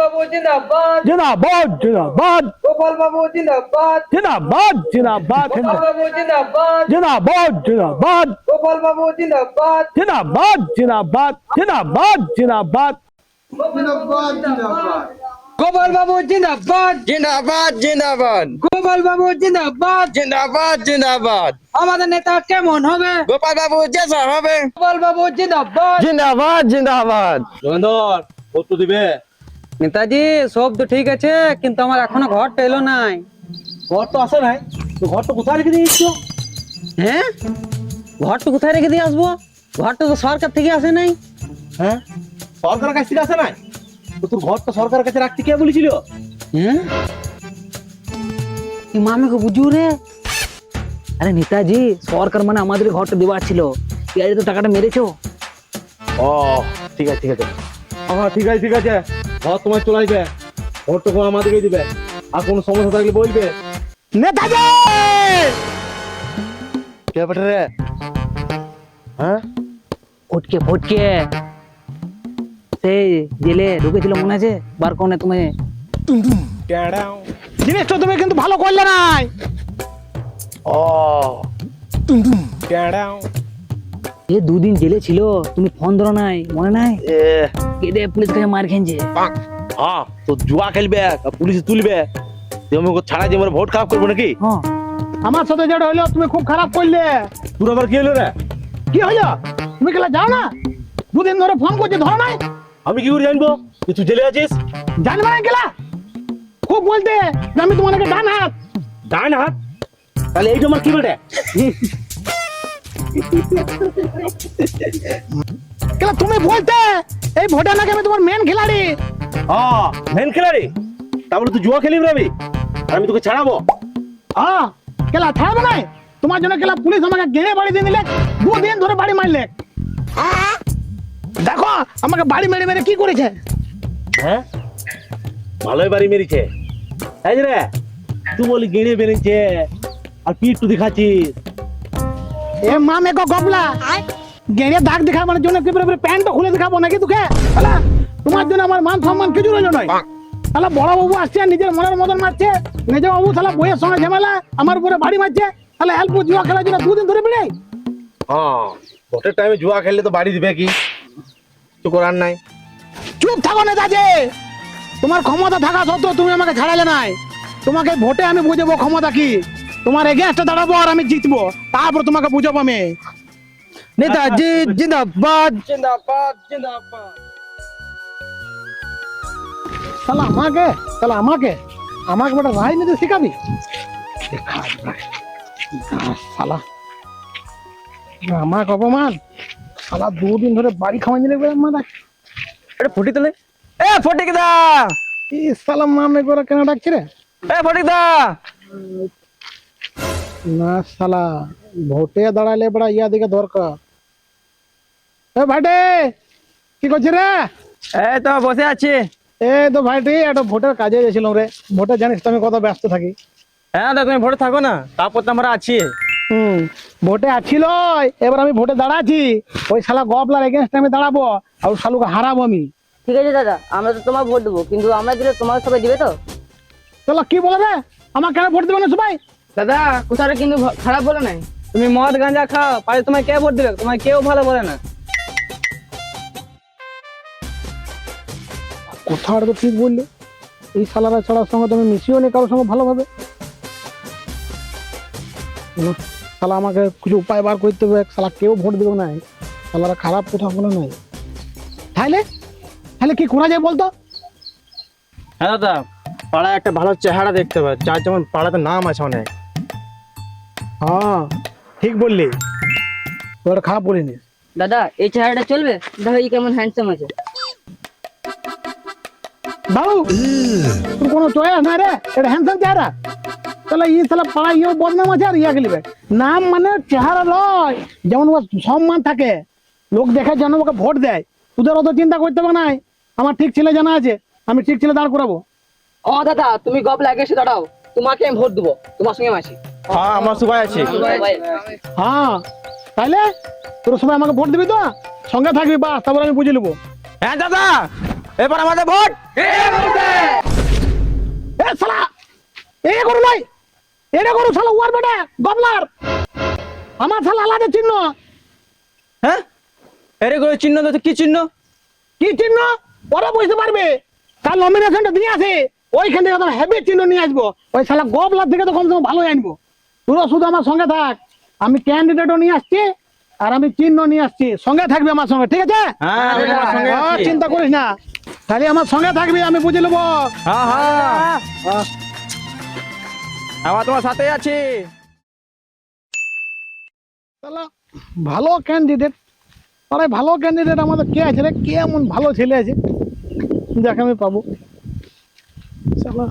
বাবু জিন্দাবাদ जिंदाबाद जिंदाबाद গোপাল বাবু জিন্দাবাদ जिंदाबाद जिंदाबाद গোপাল বাবু জিন্দাবাদ जिंदाबाद जिंदाबाद গোপাল বাবু জিন্দাবাদ जिंदाबाद जिंदाबाद जिंदाबाद जिंदाबाद গোপাল বাবু জিন্দাবাদ জিন্দাবাদ জিন্দাবাদ গোপাল বাবু জিন্দাবাদ জিন্দাবাদ জিন্দাবাদ আমাদের নেতা কেমন হবে গোপাল বাবু যেসা হবে গোপাল বাবু জিন্দাবাদ জিন্দাবাদ জিন্দাবাদ যোগেন্দর ভোট তো দিবে নেতাজি সব তো ঠিক আছে কিন্তু আমার এখনো ঘরটা এলো নাই ঘর তো আসে নাই তো ঘর তো কোথায় রেখে দিয়েছো হ্যাঁ ঘরটা কোথায় রেখে দিয়ে আসবো ঘরটা তো সরকার থেকে আসে নাই হ্যাঁ সরকারের কাছ থেকে আসে নাই তো তোর ঘরটা সরকারের কাছে রাখতে কে বলেছিল হ্যাঁ মামিকে বুঝু রে আরে নেতাজি সরকার মানে আমাদের ঘরটা দেওয়া ছিল তুই তো টাকাটা মেরেছো ও ঠিক আছে ঠিক আছে হ্যাঁ ঠিক আছে ঠিক আছে ঘর তোমার চলে আসবে ভোটটুকু আমাদেরকেই দিবে আর কোনো সমস্যা থাকলে বলবে নেতাজি কে বেটা রে হ্যাঁ ফটকে ফটকে সেই জেলে ঢুকেছিল মনে আছে বার কোনে তুমি জিনিসটা তুমি কিন্তু ভালো করলে নাই ও এ দুদিন জেলে ছিল তুমি ফোন ধরো নাই মনে নাই কেঁদে পুলিশ কাছে মার খেয়েছে হ্যাঁ তো জুয়া খেলবে পুলিশ তুলবে তুমি ছাড়া যে ভোট খারাপ করবো নাকি হ্যাঁ আমার সাথে যেটা হইলো তুমি খুব খারাপ করলে তোর আবার কি হলো রে কি হইলো তুমি কেলা যাও না দুদিন ধরে ফোন করছে ধরো নাই আমি কি করে জানবো যে তুই জেলে আছিস জানবে না কেলা খুব বলতে যে আমি তোমাকে ডান হাত তাহলে এইটা আমার কি বেটে কেলা তুমি বলতে এই ভোটে নাকি আমি তোমার মেন খেলাড়ি মেন খেলাড়ি তাহলে তুই জুয়া খেলিবি রবি আর আমি তোকে ছাড়াবো কেলা ছাড়াবো নাই তোমার জন্য কেলা পুলিশ আমাকে গেড়ে বাড়ি দিয়ে দিলে দুদিন ধরে বাড়ি মারলে দেখো আমাকে বাড়ি মেরে মেরে কি করেছে হ্যাঁ ভালোই বাড়ি মেরেছে এই রে তুই বলি গেড়ে বেরিয়েছে আর পিঠ তুই দেখাচ্ছিস এ মা মেকো গবলা গেড়ে দাগ দেখাবার জন্য কি বলে প্যান্ট খুলে দেখাবো নাকি তোকে শালা তোমার জন্য আমার মান সম্মান কিছু রইল নয় শালা বড় বাবু আসছে নিজের মনের মতন মারছে নিজে বাবু শালা বইয়ের সঙ্গে ঝামেলা আমার উপরে বাড়ি মারছে শালা হেল্প জুয়া খেলার জন্য দুদিন ধরে বেড়ে ভোটের টাইমে জুয়া খেললে তো বাড়ি দিবে কি তো করার নাই চুপ থাকো নেতাজি তোমার ক্ষমতা থাকা সত্ত্বেও তুমি আমাকে ছাড়ালে নাই তোমাকে ভোটে আমি বুঝাবো ক্ষমতা কি তোমার এগেইনস্টে দাঁড়াবো আর আমি জিতবো তারপর তোমাকে বুঝাবো আমি নেতাজি জিন্দাবাদ জিন্দাবাদ জিন্দাবাদ শালা আমাকে বড় রাজনীতি শিখাবি শালা আমাকে অপমান শালা দুদিন ধরে বাড়ি খাওয়াই দিলে আরে ফটি তোলে এ ফটিক দা এই শালা মামে করে কেন ডাকছে রে এ ফটিক দা না শালা ভোটে দাঁড়ালে বড় ইয়া দিকে দরকার এ ভাইটে কি করছিস রে এই তো বসে আছি এই তো ভাইটি একটা ভোটের কাজে গেছিলাম রে ভোটে জানিস তো আমি কত ব্যস্ত থাকি হ্যাঁ দা তুমি ভোটে থাকো না তারপর তো আমরা আছি ভোটে আছিল এবার আমি ভোটে দাঁড়াচ্ছি ওই শালা গবলার এগেনস্টে আমি দাঁড়াবো আর শালুকে হারাবো আমি ঠিক আছে দাদা আমরা তো তোমার ভোট দেবো কিন্তু আমরা দিলে তোমার সবাই দিবে তো শালা কি বলে রে আমার কেন ভোট দেবে না সবাই দাদা কোথাও কিন্তু খারাপ বলে নাই তুমি মদ গাঁজা খাও পারে তোমায় কে ভোট দিবে তোমায় কেউ ভালো বলে না কোথাটা তো ঠিক বললে এই শালারা ছাড়ার সঙ্গে তুমি মিশিও নি কারোর সঙ্গে ভালোভাবে শালা আমাকে কিছু উপায় বার করতে হবে শালা কেউ ভোট দেবে না শালারা খারাপ কোথাও বলে নাই তাহলে কি করা যায় বলতো হ্যাঁ দাদা পাড়ায় একটা ভালো চেহারা দেখতে হবে যার যেমন পাড়াতে নাম আছে অনেক হ্যাঁ ঠিক বললি তোর খারাপ বলিনি দাদা এই চেহারাটা চলবে দেখো এই কেমন হ্যান্ডসাম আছে বাবু তোর কোনো চয়েস না রে এটা হ্যান্ডসাম চেহারা তাহলে এই শালা পাড়া ইয়েও বদনাম আছে আর ইয়া গেলিবে নাম মানে চেহারা নয় যেমন ও সম্মান থাকে লোক দেখে যেন ওকে ভোট দেয় তোদের অত চিন্তা করতে হবে না আমার ঠিক ছেলে জানা আছে আমি ঠিক ছেলে দাঁড় করাবো ও দাদা তুমি গবলা আগে এসে দাঁড়াও তোমাকে আমি ভোট দেবো তোমার সঙ্গে আছি হ্যাঁ আমরা সবাই আছি হ্যাঁ তাইলে তোর সবাই আমাকে ভোট দিবি তো সঙ্গে থাকবি বা তারপর আমি বুঝে নেবো হ্যাঁ দাদা এবার আমাদের ভোট এ শালা এ গরু লাই এটা গরু শালা ওয়ার বেটা গবলার আমার শালা আলাদা চিহ্ন হ্যাঁ এরে করে চিহ্ন তো কি চিহ্ন কি চিহ্ন ওরা বুঝতে পারবে তার নমিনেশনটা দিয়ে আসে ওইখান থেকে হেভি চিহ্ন নিয়ে আসবো ওই শালা গবলার থেকে তো কমসে কম ভালোই আনবো তোরা শুধু আমার সঙ্গে থাক আমি ক্যান্ডিডেটও নিয়ে আসছি আর আমি চিহ্ন নিয়ে আসছি সঙ্গে থাকবে আমার সঙ্গে ঠিক আছে হ্যাঁ আমি তোমার সঙ্গে আছি। চিন্তা করিস না খালি আমার সঙ্গে থাকবি আমি বুঝে নেবো হ্যাঁ হ্যাঁ আমার তোমার সাথে আছি শালা ভালো ক্যান্ডিডেট আরে ভালো ক্যান্ডিডেট আমাদের কে আছে রে কে এমন ভালো ছেলে আছে যাকে আমি পাবো শালা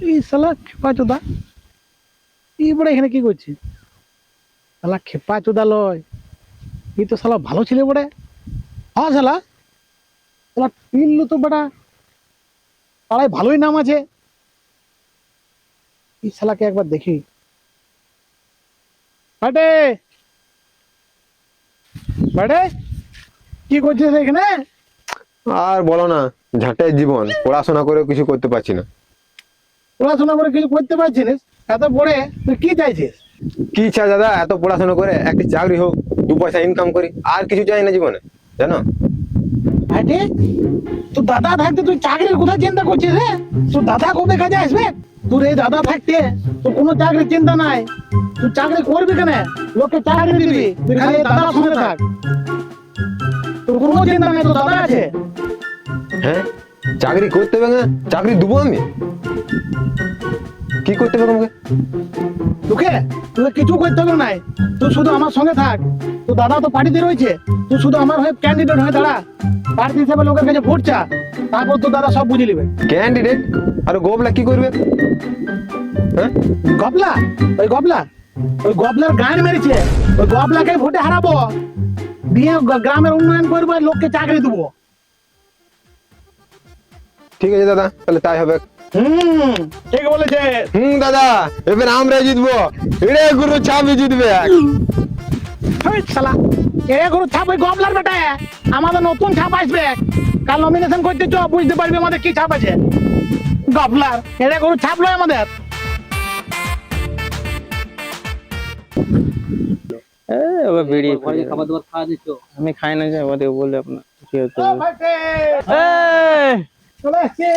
এই শালা খেপা চোদা এই বড় এখানে কি করছে শালা খেপা চোদা লয় এই তো শালা ভালো ছেলে বড়ে হ্যাঁ শালা শালা পিল্লু তো বেটা পাড়ায় ভালোই নাম আছে এই শালাকে একবার দেখি বাটে বাটে কি করছিস এখানে আর বলো না ঝাঁটের জীবন পড়াশোনা করে কিছু করতে পারছি না। পড়াশোনা করে কিছু করতে পারছিস এত পড়ে তুই কি চাইছিস কি ইচ্ছা দাদা, এত পড়াশোনা করে একটি চাকরি হোক, 2 পয়সা ইনকাম করি, আর কিছু চাই না জীবনে, জানো। বাটে তোর দাদা থাকতে তুই চাকরির কথা চিন্তা করছিস রে তোর দাদা কবে কাজে আসবে তোর এই দাদা থাকতে তোর কোনো চাকরির চিন্তা নাই তুই চাকরি করবি কেন লোককে চাকরি দিবি তুই খালি দাদার সঙ্গে থাক তোর কোনো চিন্তা নাই তোর দাদা আছে হ্যাঁ চাকরি করতে হবে না, চাকরি দেবো আমি, কি করতে হবে আমাকে? তোকে তোকে কিছু করতে হবে নাই তুই শুধু আমার সঙ্গে থাক তোর দাদা তো পার্টিতে রয়েছে তুই শুধু আমার হয়ে ক্যান্ডিডেট হয়ে দাঁড়া প্রার্থী হিসেবে লোকের কাছে ভোট চা তারপর তোর দাদা সব বুঝে নেবে ক্যান্ডিডেট আর গোবলা কি করবে? হ্যাঁ গবলা ওই গবলার গান মেরেছে ওই গবলাকে ভোটে হারাবো দিয়ে গ্রামের উন্নয়ন করবো আর লোককে চাকরি দেবো ঠিক আছে দাদা, তাহলে তাই হবে। ঠিক বলেছে দাদা এবার আমরা জিতবো, এরে গুরু ছাপি জিতবে। শালা এ গরু ছাপ ওই গবলার বেটা আমাদের নতুন ছাপ আসবে কাল নমিনেশন করতে চ বুঝতে পারবি আমাদের কি ছাপ আছে গবলার এরা গরু ছাপ লয় আমাদের বিড়ি খাবার দাবার খাওয়া দিচ্ছ আমি খাই না, যাই ওদের বলে আপনার কি হতো। চলে আসছে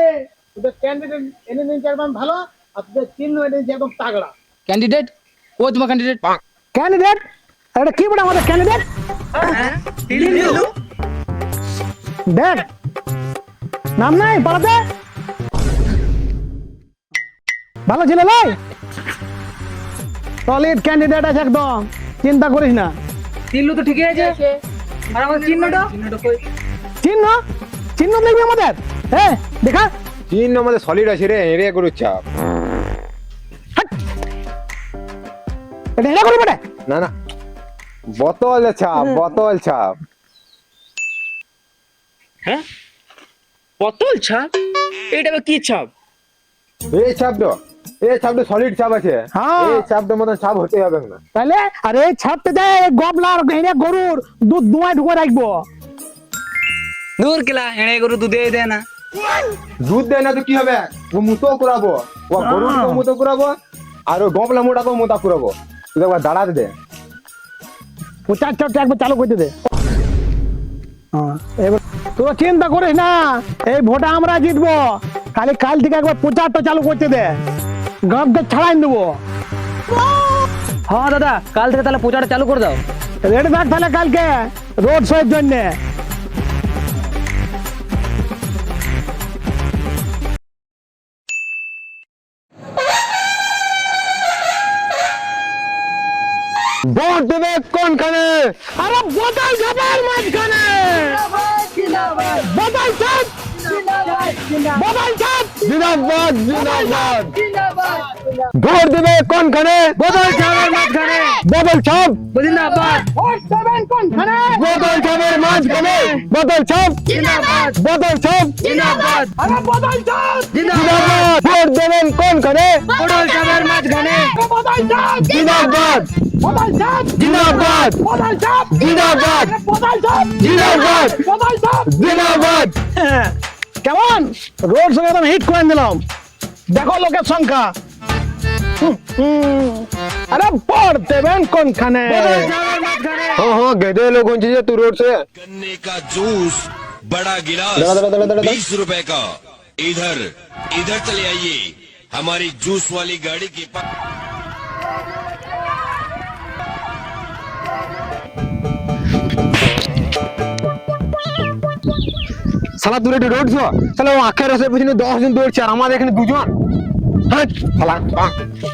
তোদের ক্যান্ডিডেট এনে নিয়ে একদম ভালো আর তোদের চিহ্ন এনে নিয়ে একদম তাগড়া ক্যান্ডিডেট ও তোমার ক্যান্ডিডেট ক্যান্ডিডেট এটা কি বলে আমাদের ক্যান্ডিডেট দেখ নাম নাই পালাতে ভালো ছিল লাই সলিড ক্যান্ডিডেট আছে একদম চিন্তা করিস না তিল্লু তো ঠিকই আছে আর আমাদের চিহ্নটা চিহ্ন চিহ্ন দেখবি আমাদের হ্যাঁ দেখা তিন আমাদের সলিড আছে রে, এরে গুরু চাপ। এটা এটা করবি বেটা না না, বোতল ছাপ, বোতল ছাপ। হ্যাঁ বোতল ছাপ, এটা কি ছাপ? এই ছাপটা, এই ছাপটা সলিড ছাপ আছে, হ্যাঁ। এই ছাপটার মতন ছাপ হতে হবে না। তাহলে আরে ছাপতে দেয় গবলার এনে গরুর দুধ দুয়ায় ঢুকে রাখবো দূর কেলা এনে গরু দুধে দেয় না দুধ দেয় না তো কি হবে, ও মুতো করাবো, ও গরুকে মুতো করাবো আর ও গবলা মোটাকে মোটা করাবো, তুই একবার দাঁড়াতে দে। চার চারটা একবার চালু করতে দে এবার তোরা চিন্তা করিস না এই ভোটে আমরা জিতবো খালি কাল থেকে একবার প্রচারটা চালু করতে দে গাঁদকে ছাড়াই দেবো হ্যাঁ দাদা কাল থেকে তাহলে প্রচারটা চালু করে দাও রেডি থাক তাহলে কালকে রোড শো এর জন্য ভোট দেবে কোনখানে? আরে বোতল ঝাপার মাঝখানে বোতল ছাপ বোতল ছাপ জিন্দাবাদ জিন্দাবাদ। ভোট দেবে কোনখানে? বোতল ছাপের মাঝখানে বোতল ছাপ, জিন্দাবাদ ভোট দেবেন কোনখানে বোতল ছাপের মাঝখানে, বোতল ছাপ, জিন্দাবাদ বোতল ছাপ, জিন্দাবাদ আরে বোতল ছাপ জিন্দাবাদ। ভোট দেবেন কোনখানে? পটল চাপের মাঝখানে বোতল ছাপ জিন্দাবাদ। কোথায় চাপ জিন্দাবাদ কোথায় চাপ জিন্দাবাদ কোথায় চাপ জিন্দাবাদ কোথায় চাপ জিন্দাবাদ হ্যাঁ, কেমন রোড সঙ্গে একদম হিট করে দিলাম দেখো লোকের সংখ্যা আরে ভোট দেবেন কোনখানে हाँ गधे लोग कौन चीज है तू रोड से गन्ने का जूस बड़ा गिलास दड़ा। 20 रुपए का इधर इधर चले आइए हमारी जूस वाली गाड़ी के पास সালা দূরে দৌড়ছ তাহলে ও আখের রসের পিছনে 10 জন দৌড়ছে আর আমাদের এখানে দুজন হ্যাঁ শালা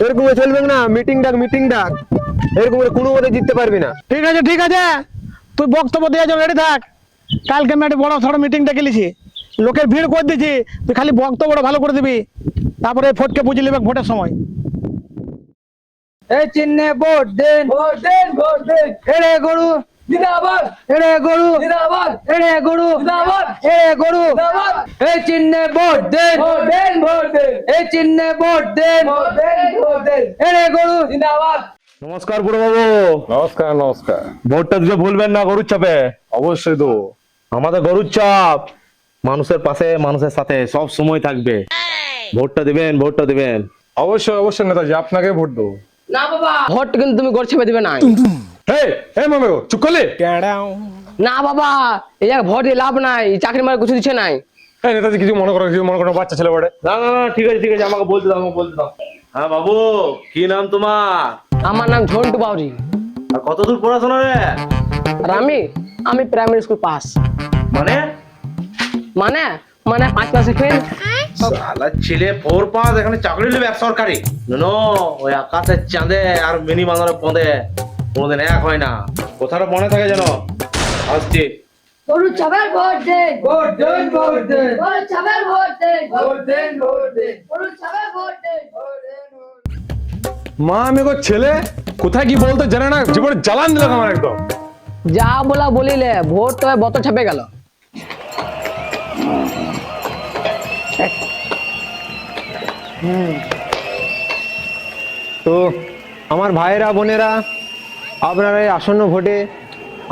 এরকম চলবে না মিটিং ডাক এরকম করে কোনো মতে জিততে পারবি না ঠিক আছে তুই বক্তব্য দেওয়ার জন্য রেডি থাক কালকে আমি একটা বড় সড়ো মিটিং ডেকেছি লোকের ভিড় করে দিয়েছি তুই খালি বক্তব্যটা ভালো করে দিবি তারপরে ভোটকে বুঝে নেবে ভোটের সময় এই চিহ্নে ভোট দেন ভোট দেন ভোট দেন এড়ে গরু জিন্দাবাদ এড়ে গরু জিন্দাবাদ এড়ে গরু জিন্দাবাদ এড়ে গরু জিন্দাবাদ এই চিহ্নে ভোট দেন ভোট দেন ভোট দেন এই চিহ্নে ভোট দেন ভোট দেন ভোট দেন এড়ে গরু জিন্দাবাদ নমস্কার বড় বাবু। নমস্কার ভোটটা দিতে ভুলবেন না গরুর চাপে। অবশ্যই তো আমাদের গরুর চাপ মানুষের পাশে মানুষের সাথে সব সময় থাকবে। ভোটটা দিবেন অবশ্যই নেতাজি আপনাকে ভোট দেবো না বাবা ভোট কিন্তু তুমি গড় ছেপে দিবে না হে মামে চুপ করলে না বাবা এই জায়গায় ভোট দিয়ে লাভ নাই চাকরি মার কিছু দিচ্ছে নাই হ্যাঁ নেতাজি কিছু মনে করো বাচ্চা ছেলে বড়ে না ঠিক আছে আমাকে বলতে দাও হ্যাঁ বাবু কি নাম তোমার? আমার নাম ঝন্টু বাউরি আর কত দূর পড়াশোনা রে? আর আমি প্রাইমারি স্কুল পাস মানে মানে 5 ক্লাসে ফেল শালা ছেলে 4 পাস এখানে চাকরি নেবে সরকারি নো ওই আকাশের চাঁদে আর মিনি বাঁধনের পদে কোনোদিন এক হয় না। কথাটা মনে থাকে যেন। আসছি গরু চাবের ভোট দেন ভোট দেন ভোট দেন গরু চাবের ভোট দেন ভোট দেন ভোট দেন গরু চাবের ভোট দেন মা মেগো ছেলে কোথায় কি বলতে জানে না জীবনে জ্বালান দিল আমার একদম যা বলা বলিলে ভোট তো বত ছাপে গেল তো আমার ভাইয়েরা বোনেরা আপনারা এই আসন্ন ভোটে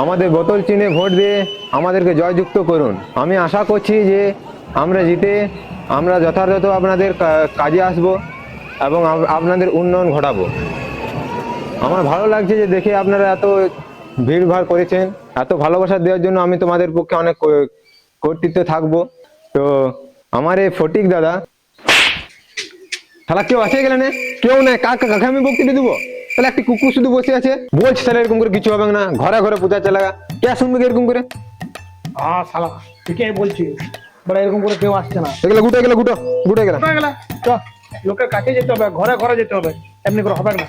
আমাদের বোতল চিনে ভোট দিয়ে আমাদেরকে জয়যুক্ত করুন। আমি আশা করছি যে আমরা জিতে আমরা যথাযথ আপনাদের কাজে আসব এবং আপনাদের উন্নয়ন ঘটাবো। আমার ভালো লাগছে যে দেখে আপনারা এত ভিড়ভাড় করেছেন, এত ভালোবাসা দেওয়ার জন্য আমি তোমাদের পক্ষে অনেক কর্তৃত্ব থাকবো। তো আমার এই ফটিক দাদা শালা কেউ আছে গেলে না কেউ নাই কাকে আমি বক্তৃতা দেবো তাহলে একটি কুকুর শুধু বসে আছে বলছে তাহলে এরকম করে কিছু হবে না ঘরে ঘরে পূজা চালাগা কে শুনবে এরকম করে হ্যাঁ শালা ঠিকই বলছি বড় এরকম করে কেউ আসছে না এগুলো গুটে গেল চ লোকের কাছে যেতে হবে ঘরে যেতে হবে এমনি করে হবে না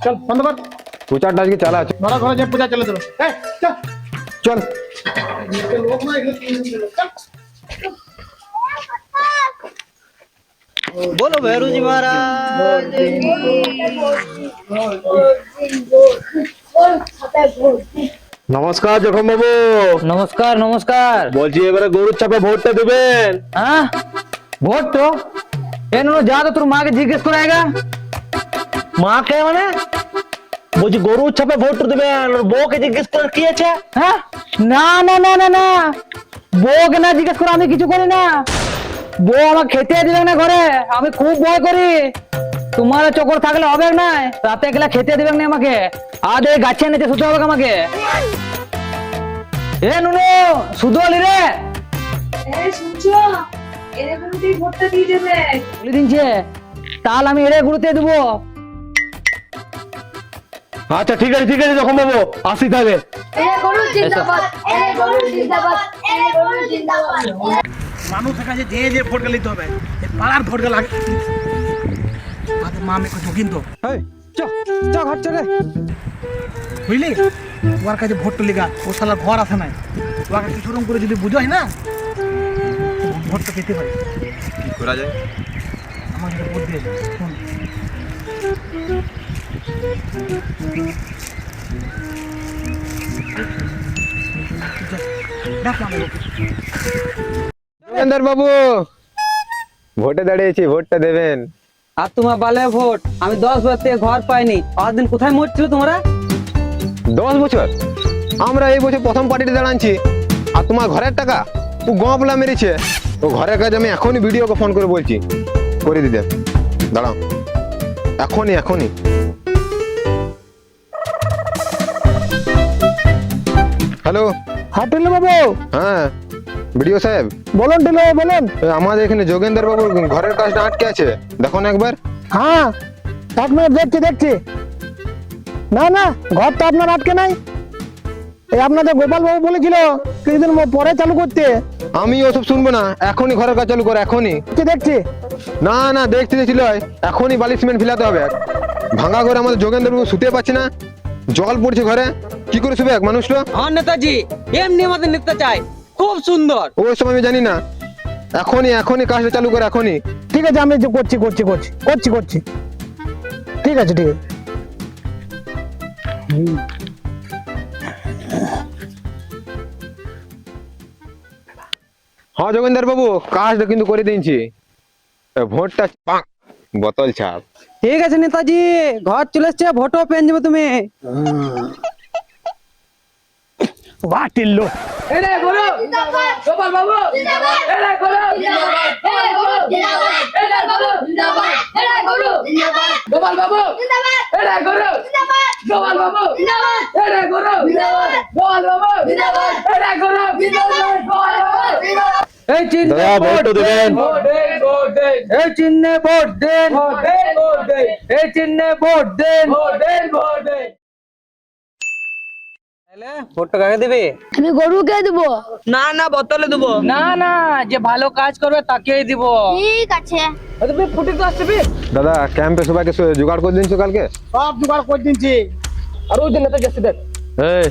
চল বন্ধ কর প্রচারটা আজকে চালা আছে ঘরে যে পূজা চলে দেবো চল চল লোক না এগুলো চল बोलो भैरू जी महाराज নমস্কার জখম বাবু। নমস্কার বলছি এবারে গরুর চাপে ভোটটা দিবেন। হ্যাঁ ভোট তো যা তো তোর মাকে জিজ্ঞেস করে আয়গা মাকে মানে বলছি গরুর চাপে ভোট দিবেন আর বউকে জিজ্ঞেস করে কি আছে? হ্যাঁ না বউকে না জিজ্ঞেস করে আমি কিছু করি না বউ আমাকে খেতে দিবে না ঘরে আমি খুব ভয় করি তোমার চক্কর থাকলে হবে না রাতে গেলে খেতে দিবে না আমাকে আজ এই গাছের নিচে শুতে হবে আমাকে এ নুনু শুধু হলি রে এই শুনছো এরে গরুতেই ভোটটা দিয়ে দেবে বলে দিনছে তাহলে আমি এরে গুরুতে দেবো আচ্ছা ঠিক আছে জখম বাবু আসি তাহলে। এরে গরু জিন্দাবাদ এরে গরু জিন্দাবাদ এরে গরু জিন্দাবাদ মানুষের কাছে যে ভোট গেলিতে হবে এই পাড়ার ভোট গেল আগে মা আমি ঢুকিন তো ঘর চলে বুঝলি ওর কাছে ভোট লিগা ও শালার ঘর আছে নাই ওকে কিছু রকম করে যদি বুঝোই না ভোটটা পেতে পারে করা যায় আমার কাছে ভোট দিয়ে শোন দেখ না যোগেন্দর বাবু ভোটে দাঁড়িয়েছি ভোটটা দেবেন আর তোমার বালে ভোট, আমি 10 বছর থেকে ঘর পাইনি, আর দিন কোথায় মরছিল তোমরা? 10 বছর আমরা এই বছর প্রথম পার্টিতে দাঁড়াচ্ছি, আর তোমার ঘরের টাকা ও গপলা মেরেছে। ও ঘরের কাজ আমি এখনই ভিডিওকে ফোন করে বলছি করে দিতে। দাঁড়াও, এখনই হ্যালো। হ্যাঁ টিলু বাবু, হ্যাঁ ভিডিও সাহেব বলুন টিলু বাবু বলুন। আমাদের এখানে যোগেন্দ্র বাবুর ঘরের কাজটা আটকে আছে, দেখো না একবার। হ্যাঁ 1 মিনিট দেখছি। না না, ঘর তো আপনার আটকে নাই। এই আপনাদের গোপাল বাবু বলেছিল কিছুদিন পরে চালু করতে। আমি ওসব শুনবো না, এখনই ঘরের কাজ চালু করো, এখনই। দেখছি। না দেখছিল, এখনই বালি সিমেন্ট ফেলাতে হবে। ভাঙা ঘরে আমাদের যোগেন্দ্র বাবু শুতে পাচ্ছে না, জল পড়ছে ঘরে, কি করে শুবে এক মানুষটা? আমার নেতাজি এমনি আমাদের নেতা চাই, খুব সুন্দর। ওসব আমি জানি না, এখনই কাজটা চালু করে, এখনই। ঠিক আছে, আমি যে করছি। ঠিক আছে। হ্যাঁ যোগেন্দ্র বাবু, কাজটা কিন্তু করে দিয়েছি। ভোটটা বোতল ছাপ। ঠিক আছে নেতাজি, ঘর চলে এসছে, ভোটও পেয়ে যাবে তুমি। বাহ টিল্লু, এরে গুরু জিন্দাবাদ গোপাল বাবু, জিন্দাবাদ এরে গুরু জিন্দাবাদ এরে গুরু জিন্দাবাদ এরে গুরু জিন্দাবাদ এরে গুরু জিন্দাবাদ গোপাল বাবু, জিন্দাবাদ এরে গুরু জিন্দাবাদ গোপাল বাবু, জিন্দাবাদ এরে গুরু জিন্দাবাদ গোপাল বাবু, জিন্দাবাদ এরে গুরু জিন্দাবাদ গোপাল বাবু। জিন্দাবাদ এই চিহ্নে দাদা, ভোট তো দেবেন। এই চিহ্নে ভোট দেন, এই চিহ্নে ভোট দেন। তাহলে ভোটটা কাকে দিবে? আমি গরুকে দেব। না না বোতলে দেবো। না, যে ভালো কাজ করবে তাকেই দিব। ঠিক আছে। তুমি ফুটে তো আসবে। দাদা, ক্যাম্পে সবাইকে জোগাড় করে দিনছো কালকে? সব জোগাড় করে দিচ্ছি। আর ওই দিন নেতা যাচ্ছে দেখ। এই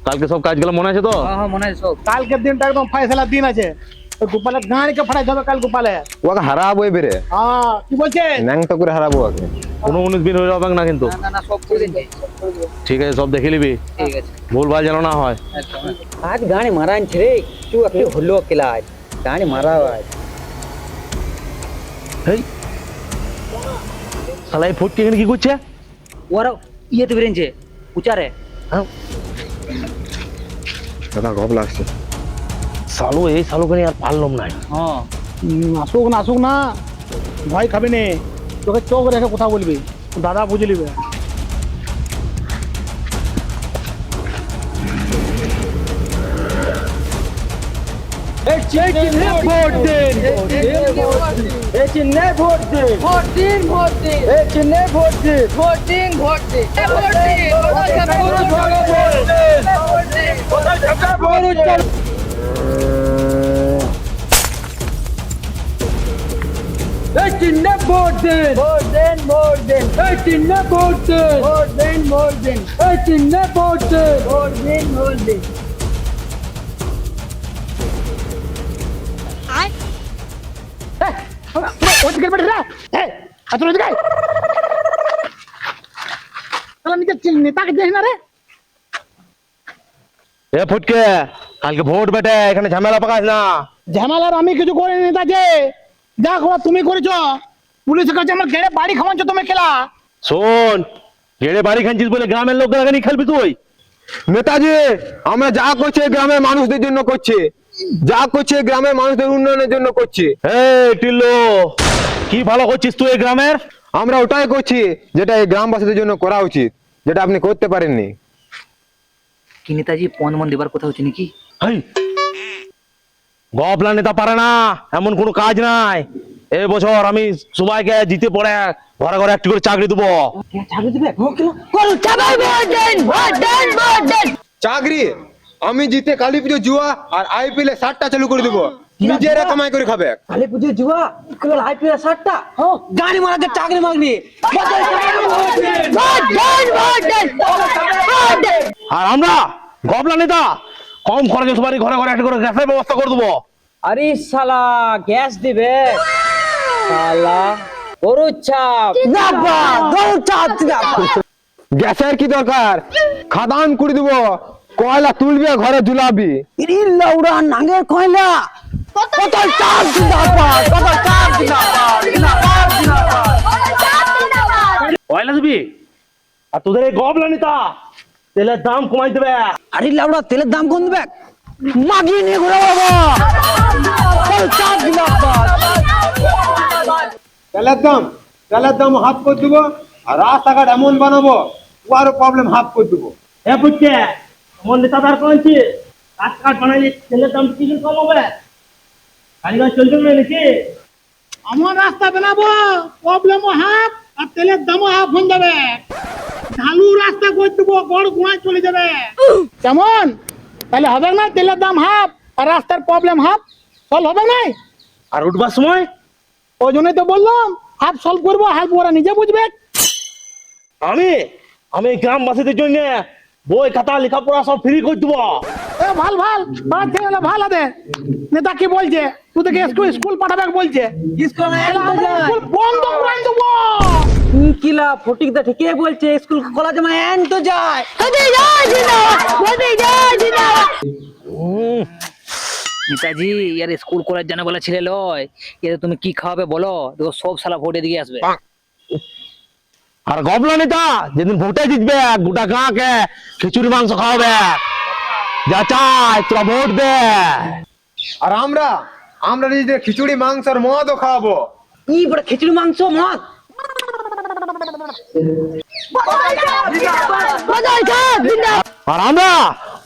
কালকে সব কাজগুলো মনে আছে তো? হ্যাঁ মনে আছে সব। কালকের দিনটা একদম ফয়সালার দিন আছে। ওই গোপালের গাড়িকে ফাটাই যাবে কাল গোপালে। ওকে হারাবো বেরে, হ্যাঁ, কি বলছে? ন্যাংটা করে হারাবো ওকে। 19 দিন হয়ে যাবে না কিন্তু। না সব করে দিন। ঠিক আছে, সব দেখে নিবি, ঠিক আছে। ভুলভাল যেন না হয়। আজ গাড়ি মারা আনছে রে, একটু হলো ক্লাস গাড়ি মারা আজ। এই শালা এই ফুটকে এখানে কি করছে? ওরা ইয়েতে বেরিয়েছে উচারে। দাদা গপ লাগছে। এই শালুকে নিয়ে আর পারলাম না। হ্যাঁ আসুক না, ভয় খাবি নে। তোকে চোখ রেখে কথা বলবি, দাদা বুঝে নিবে। ভোট দিন, এই চিহ্নে ভোট দিন, ভোট দিন, ভোট দিন, এই চিহ্নে ভোট দিন, ভোট দিন, ভোট দিন, ভোট দিন, ভোট দিন। এই চিহ্নে ভোট দিন, ভোট দিন, ভোট দিন, এই চিহ্নে ভোট দিন, ভোট দিন, ভোট দিন, এই চিহ্নে ভোট দিন, ভোট দিন, ভোট দিন। ওদিকে বেটে যা। এই আসলে ওদিকে। তাহলে নিজের নেতাকে দেখ না রে। এ ফুটকে, কালকে ভোট বেটে এখানে ঝামেলা পাকাস না। ঝামেলার আমি কিছু করিনি নেতাজি, যা করা তুমি করেছো। পুলিশের কাছে আমার গেড়ে বাড়ি খাওয়াচ্ছ তুমি খেলা। শোন, গেড়ে বাড়ি খাচ্ছিস বলে গ্রামের লোকরা এখানে খেলবি তুই? নেতাজি, আমরা যা করছি গ্রামের মানুষদের জন্য করছি, যা করছে গ্রামের মানুষদের উন্নয়নের জন্য করছি। এই টিল্লু, কি ভালো করছিস তুই এই গ্রামের? আমরা ওটাই করছি যেটা এই গ্রামবাসীদের জন্য করা উচিত, যেটা আপনি করতে পারেননি। কি নেতাজি পন মন দেবার কথা হচ্ছে নাকি? এই গপলা নেতা পারে না, এমন কোনো কাজ নাই। এই বছর আমি সবাইকে জিতে পড়ে ঘরে ঘরে একটি করে চাকরি দেবো। চাকরি দিবে? সবাই ভোট দেন, ভোট দেন, ভোট দেন। চাকরি আমি জিতে কালী পুজো জুয়া আর আইপিএল 60টা চালু করে দেবো, নিজেরা কামাই করে খাবে। কালী পুজো জুয়া আইপিএল 60টা গাড়ি মারাতে চাকরি মাগনি। ভোট দেন, ভোট দেন, ভোট দেন, ভোট দেন। আর আমরা গপলা নেতা কম খরচে সবারই ঘরে ঘরে একটা করে গ্যাসের ব্যবস্থা করে দেবো। আরে শালা গ্যাস দিবে শালা, গরুর ছাপ জিন্দাবাদ, গরুর ছাপ জিন্দাবাদ। গ্যাসের কি দরকার, খাদান করে দেবো, কয়লা তুলবে ঘরে ঝুলাবি। লাউড়া নাঙ্গের কয়লা কত চাপ জিন্দাবাদ, কত চাপ জিন্দাবাদ, জিন্দাবাদ, জিন্দাবাদ। করবি, আর তোদের এই গবলা নেতা তেলের দাম কমাই দেবে। আরে লাউড়া তেলের দাম কোন দিবে? মাগিয়ে নিয়ে ঘুরে বাবা তেলের দাম হাফ করে দেবো, আর রাস্তাঘাট এমন বানাবো আরো প্রবলেম হাফ করে দেবো। এ বুঝছে আমার নেতাদার করেছি রাস্তাঘাট বানাইলে তেলের দাম কি কম হবে? কালীগঞ্জ চলছে না নাকি? আমার রাস্তা বানাবো, প্রবলেমও হাফ আর তেলের দামও হাফ হয়ে যাবে। ঢালু রাস্তা করে দেবো, গড় গোড়ায় চলে যাবে। কেমন? তাহলে হবে না? তেলের দাম হাফ আর রাস্তার প্রবলেম হাফ, সলভ হবে না? আর উঠবার সময় ওই জন্যই তো বললাম হাফ সলভ করবো, হাফ ওরা নিজে বুঝবে। আমি আমি গ্রামবাসীদের জন্য বই খাতা লেখাপড়া সব ফ্রি করে দেবো। এ ভাল ভাল পাঁচ ছেলে ভাল আছে। নেতা কি বলছে? তুই থেকে স্কুল পাঠাবে বলছে। স্কুল বন্ধ করে দেবো। কিলা ফটিক দা ঠিকই বলছে, স্কুল খোলা জমা এন তো যায়। নেতাজি ইয়ার স্কুল কলেজ জানা বলা ছেলে লয়, এতে তুমি কি খাওয়াবে বলো? দেখো সব শালা ভোটে দিকে আসবে। আর গবলা নেতা যেদিন ভোটে জিতবে গোটা গাঁকে খিচুড়ি মাংস খাওয়াবে, যা চাই তোরা ভোট দে। আর আমরা নিজেদের খিচুড়ি মাংস আর মদও খাওয়াবো। কি বড় খিচুড়ি মাংস মদ? আর আমরা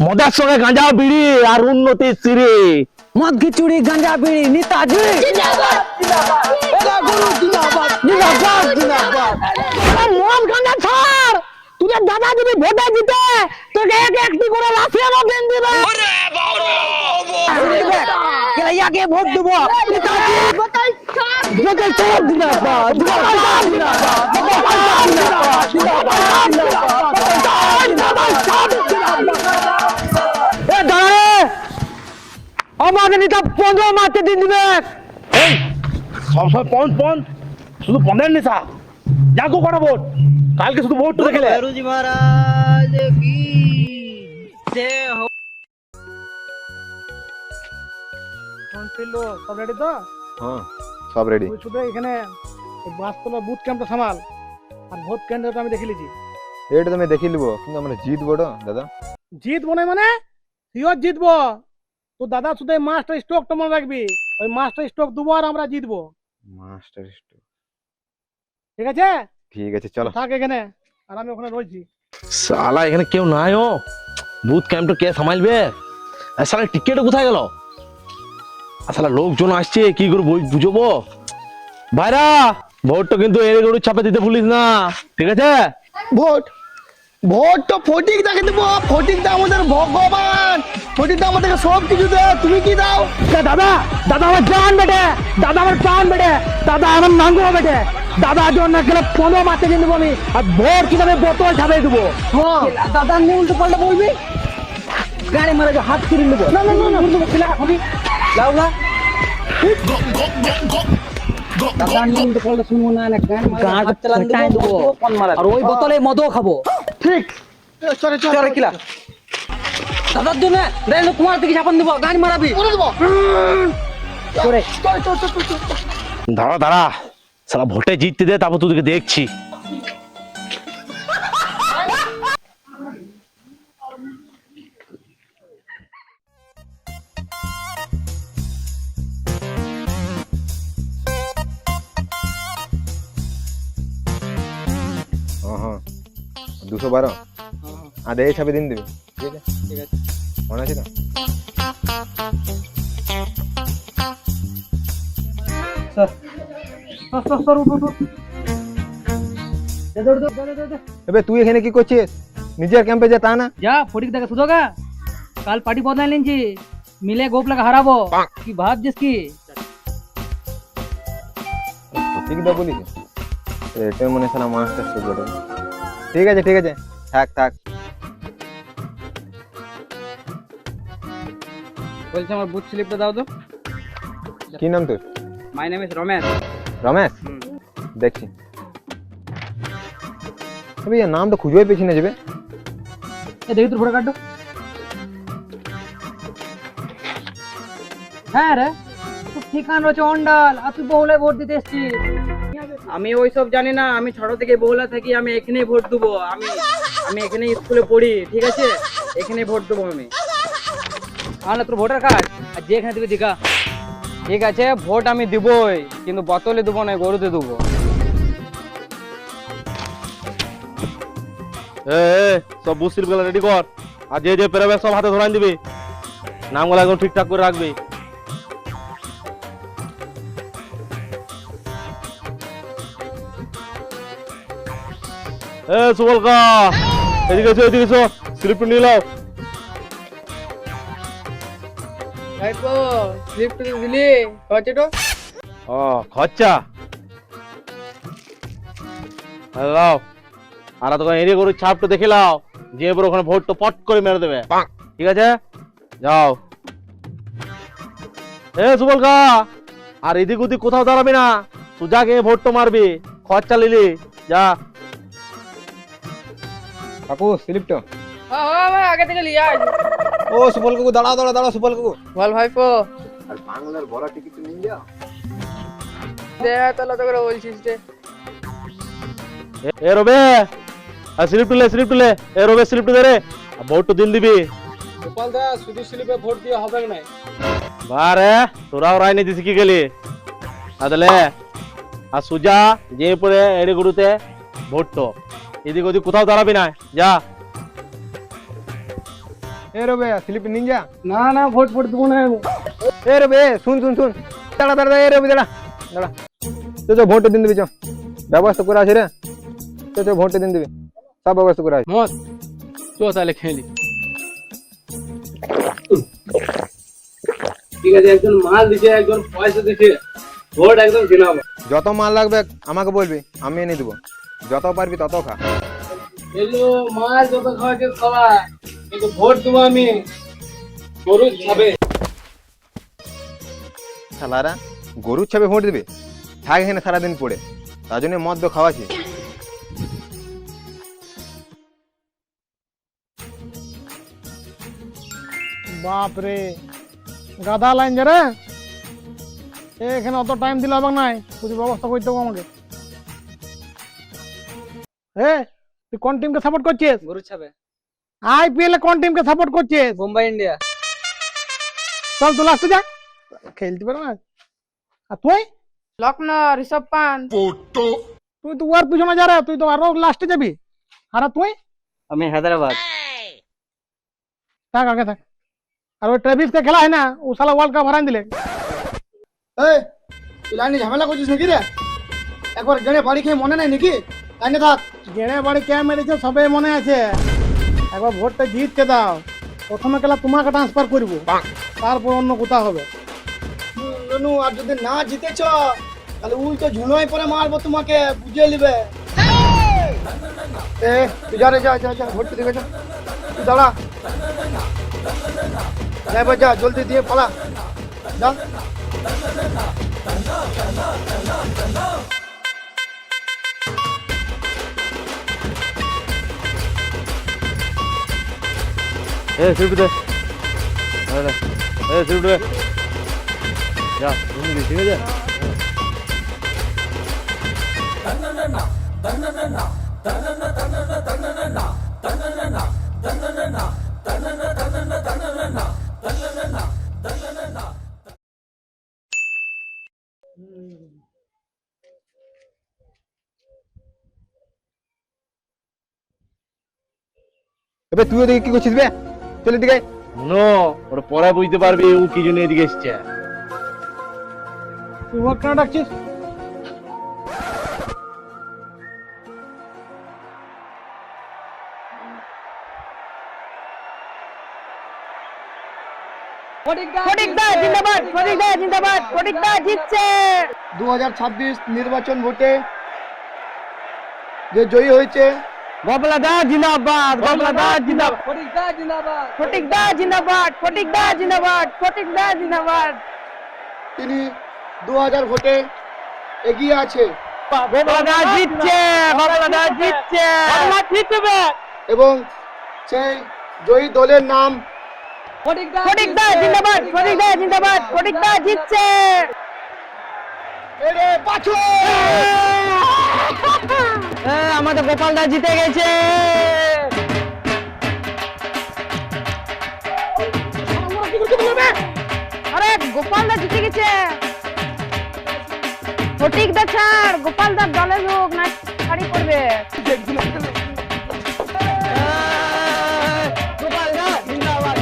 মদের সঙ্গে গাঁজা বিড়ি আর উন্নতির সিঁড়ি। মদ খিচুড়ি গাঁজা বিড়ি নেতাজি মদ গাঁজা ছাড়। তুই দাদা যদি ভোটে জিতে তোকে এক একটি করে রাশিয়ানো দেন দিবে। ইয়াকে ভোট দেবো নেতাজি। আমাকে নেতা 15 মারতে দিন দিবে। এই সবসময় পন শুধু পনের নেশা। যাকো কটা ভোট, কালকে শুধু ভোট তো দেখলে। মহারাজ কি সব রেডি তো? হ্যাঁ সব রেডি। তুই শুধু এখানে বাসতলা বুথ ক্যাম্পটা সামাল, আর ভোট কেন্দ্রটা আমি দেখে লিছি। এটা তো আমি দেখে নিবো, কিন্তু আমরা জিতবো তো দাদা। জিতবো না মানে সিওর জিতবো। তো দাদা শুধু মাস্টার স্ট্রোকটা মনে রাখবি, ওই মাস্টার স্ট্রোক দুবার আমরা জিতবো। মাস্টার স্ট্রোক, ঠিক আছে? ঠিক আছে চলো। থাক এখানে, আর আমি ওখানে রয়েছি। শালা এখানে কেউ নাই। ও বুথ ক্যাম্পটা কে সামালবে? আর শালা টিকেট কোথায় গেল? আর শালা লোকজন আসছে, কি করে বুঝবো? ভাইরা ভোটটা কিন্তু এর গরু চাপে দিতে ভুলিস না, ঠিক আছে? ভোট তো ফটিক দাকে দেবো। ফটিক দা আমাদের ভগবান, ফটিক দা আমাদেরকে সব কিছু দেয়। তুমি কি দাও? দাদা আমার জান বেটে, দাদা আমার প্রাণ বেটে, দাদা আমার নাঙ্গ বেটে, দাদা জন্য গেলে 15 মারতে দিয়ে দেবো আমি। আর ভোট কিভাবে বোতল ছাপে দেবো। দাদা নিয়ে উল্টো পাল্টা বলবি, গাড়ি মারা হাত ফিরে নেবো। না লাউলা দাদা নিয়ে উল্টো পাল্টা শুনবো না, গান চালান দেবো আর ওই বোতলে মদও খাবো। ঠিক। চলে কিলা দাদার জন্য কুমার থেকে চাপান দেবো, গান মারাবি করে। দাঁড়া শালা ভোটে জিততে দে, তারপর তোদেরকে দেখছি। হ্যাঁ 212 আদে এই ছাপে দিন দিবি। ঠিক আছে মনে আছে তো? এবে তুই এখানে কি করছিস? নিজের ক্যাম্পে যা, তা না। যা ফটিক দেখে সুধোগা, কাল পার্টি বদলাই নিয়েছি, মিলে গোপলাকে হারাবো। কি ভাবছিস কি? ঠিক দা বলিস এটা মনে হয় মাস্টার স্ট্রোক। ঠিক আছে থাক। বলছি আমার বুথ স্লিপটা দাও তো। কি নাম তোর? My name is Ramesh. Ramesh, দেখছি। তবে এই নামটা খুঁজে পেয়েছি না যাবে। দেখি তোর ফটো কার্ডটা। হ্যাঁ রে, তুই ঠিকানা রয়েছে অন্ডাল, আর তুই বহুলে ভোট দিতে এসছিস। আমি ওইসব জানি না, আমি ছোট থেকে বগুলা থাকি, আমি এখানেই ভোট দেবো। আমি এখানে স্কুলে পড়ি, ঠিক আছে? এখানেই ভোট দেবো আমি। না তোর ভোটার কার্ড আর যে এখানে দিবি দিকা। ঠিক আছে, ভোট আমি দিবই, কিন্তু বোতলে দেবো না, গরুতে দেবো। সব বুথ স্লিপ গুলো রেডি কর, আর যে যে পেরাবে সব হাতে ধরাই দিবি, নামগুলো একদম ঠিকঠাক করে রাখবি। সুবল কা এদিকে এসো, এদিকে এসো, স্লিপ নিয়ে নাও। ভাইপো স্লিপ দিলি কতটা? ও খরচা লাও, আর তোকে এরিয়া গরুর ছাপটা দেখে লাও, যে এবার ওখানে ভোটটা পট করে মেরে দেবে, ঠিক আছে? যাও। সুবল কা, আর এদিক ওদিক কোথাও দাঁড়াবি না, সোজা গিয়ে ভোটটা মারবি, খরচা লিলি যা। কাকু স্লিপটা। হ্যাঁ ভাই, আগে থেকে লিয়া। ও সুবল কাকু, দাঁড়াও দাঁড়াও দাঁড়াও সুবল কাকু। বল ভাইপো। আর বাংলার বড় টিকিট নিয়ে যাও। দেখা তাহলে তো করে বলছিস যে। এ রবে, আর স্লিপ তুলে, এ রবে স্লিপ দে রে, আর ভোটটা দিন দিবি। গোপাল দা শুধু স্লিপে ভোট দিয়ে হবে না। বারে তোরাও রাজনীতি শিখে গেলি, তাহলে আর সুজা যে পরে এড়ে গরুতে ভোটটো, এদিক ওদিক কোথাও দাঁড়াবি না, যা। এ রবে স্লিপ নিয়ে যা। না ভোট দেবো না। এ রবে শুন দাঁড়া দাঁড়া, এ রবে দাঁড়া দাঁড়া, তো ভোট দিন দিবি, চ ব্যবস্থা করে আছে রে, তো ভোট দিন দিবি, সব ব্যবস্থা করে আছে। মত তো তাহলে খেলি। ঠিক আছে, একজন মাল দিছে, একজন পয়সা দিছে, ভোট একদম কিনাবো। যত মাল লাগবে আমাকে বলবি, আমি এনে দেবো, যত পারবি তত খা। এলো মাল যত খাওয়াছে খাওয়া, কিন্তু ভোট দেবো আমি গরু ছাবে। শালারা গরুর ছাপে ভোট দিবে, থাক এখানে সারাদিন পড়ে, তার জন্য মদ খাওয়াছি। বাপ রে, গাধা লাইন যে রে, এখানে অত টাইম দিলে হবে নাই, কিছু ব্যবস্থা করতে হবে আমাকে। তুই কোন টিমকে সাপোর্ট করছিস? গরু ছাবে। আইপিএল এ কোন টিমকে সাপোর্ট করছিস? মুম্বাই ইন্ডিয়া। চল তুই লাস্টে যা, খেলতে পারো না। আর তুই লখনৌ ঋষভ পান্ত। তুই তো ওর পিছনে যা রে, তুই তো আরো লাস্টে যাবি। আর তুই? আমি হায়দ্রাবাদ। থাক আগে থাক। আর ওই ট্রেভিসকে খেলা হয় না, ও শালা ওয়ার্ল্ড কাপ হারান দিলে। তুই লাইনে ঝামেলা করছিস নাকি রে? একবার গেড়ে বাড়ি খেয়ে মনে নাই নাকি? লাইনে থাক। গেড়ে বাড়ি কে মেরেছে সবে মনে আছে। একবার ভোটটা জিততে দাও, প্রথমে খেলা তোমাকে ট্রান্সফার করবো, তারপর অন্য কোথাও হবে। ননু, আর যদি না জিতেছ তাহলে উল্টো ঝুনোয় পরে মারবো তোমাকে, বুঝিয়ে নিবে। তুই যা রে, যা ভোটটা দিবে, যা তুই দাঁড়া, যা জলদি দিয়ে পালা, যা। স্লিপ দে, স্লিপ দে, যা ঠিক আছে। এবার তুই ওদিকে কি করছিস বে? চল এদিকে। নো, ওরা পরে বুঝতে পারবি ও কি জন্য এদিকে এসছে। তুই ওর কেন ডাকছিস? ফটিকদা জিন্দাবাদ, ফটিকদা জিন্দাবাদ, ফটিকদা জিতছে। 2026 নির্বাচন ভোটে যে জয়ী হয়েছে, বাবলাদা জিন্দাবাদ, বাবলাদা জিন্দাবাদ। ফটিকদা জিন্দাবাদ, ফটিকদা জিন্দাবাদ, ফটিকদা জিন্দাবাদ, ফটিকদা জিন্দাবাদ। তিনি 2000 ভোটে এগিয়ে আছে বাবলাদা জিতছে, বাবলাদা জিতছে, বাবলা জিতবে। এবং সেই জয়ী দলের নাম ফটিকদা জিন্দাবাদ, ফটিকদা জিন্দাবাদ, ফটিকদা জিতছে। এরে পাছু। আমাদের গোপালদা জিতে গেছে। আরে গোপালদা জিতে গেছে। ফটিক দা ছাড়, গোপালদার দলে লোক না শাড়ি পরবে। গোপালদা জিন্দাবাদ।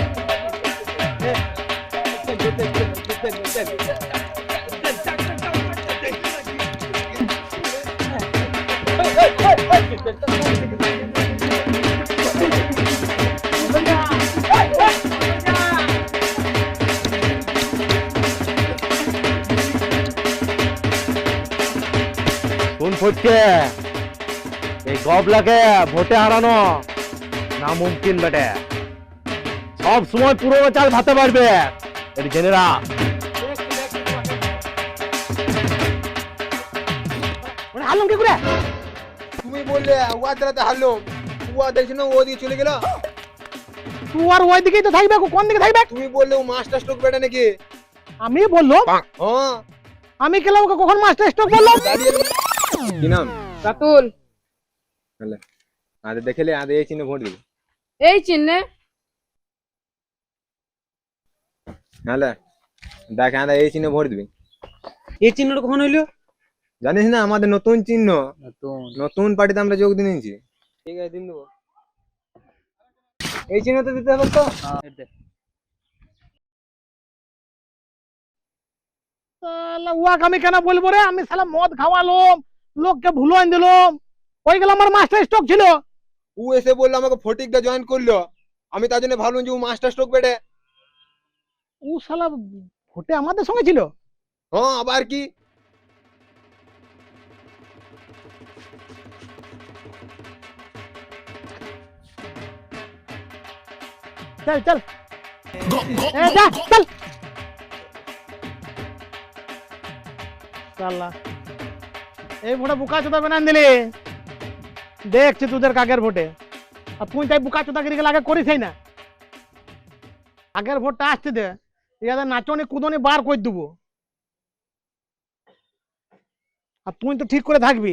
কোন ফটকে এই গবলাকে ভোটে হারানো না মুমকিন বেটে। সব সময় পুরো চাল ভাতে পারবে, এটা জেনে রাখ। হারলাম কি করে? তুমি বললে ওয়া দ্বারাতে হারলো, ওয়া দেখছি না ও দিয়ে চলে গেল। তুই আর ওই দিকেই তো থাকবে, কোন দিকে থাকবে? তুমি বললে ও মাস্টার স্ট্রোক বেটা নাকি? আমি বললাম, হ্যাঁ আমি কেলাম ওকে কখন মাস্টার স্ট্রোক বললাম? কি নাম? রাতুল। হলে আদে দেখলে আদে এই চিহ্নে ভোট দিবি। এই চিহ্নে হলে দেখ আদে এই চিহ্নে ভোট দিবি। এই চিহ্নটা কখন হইলো? জানিস না আমাদের নতুন চিহ্ন, নতুন পার্টিতে আমরা যোগ দিয়েছি। ঠিক আছে, দিন দেবো। এই চিহ্নটা দিতে হবে তো। শালা ওয়াক আমি কেন বলবো রে? আমি শালা মদ খাওয়ালাম, লোককে ভুলান দিলাম, ওই গেল আমার মাস্টার স্ট্রোক ছিল। ও এসে বললো আমাকে ফটিকটা জয়েন করলো, আমি তার জন্য ভাবলাম যে ও মাস্টার স্ট্রোক বেটে। ও শালা ভোটে আমাদের সঙ্গে ছিল। হ্যাঁ আবার কি? চল চল যা চল। শালা এই ভোটে বুকা চোদা বানান দিলি, দেখছি তোদের কাকের ভোটে। আর তুই তাই বুকা চোদাগিরি গেলে আগে করিস না। আগের ভোটটা আসতে দে, ইয়াদের নাচনি কুদনি বার করে দেবো। আর তুই তো ঠিক করে থাকবি।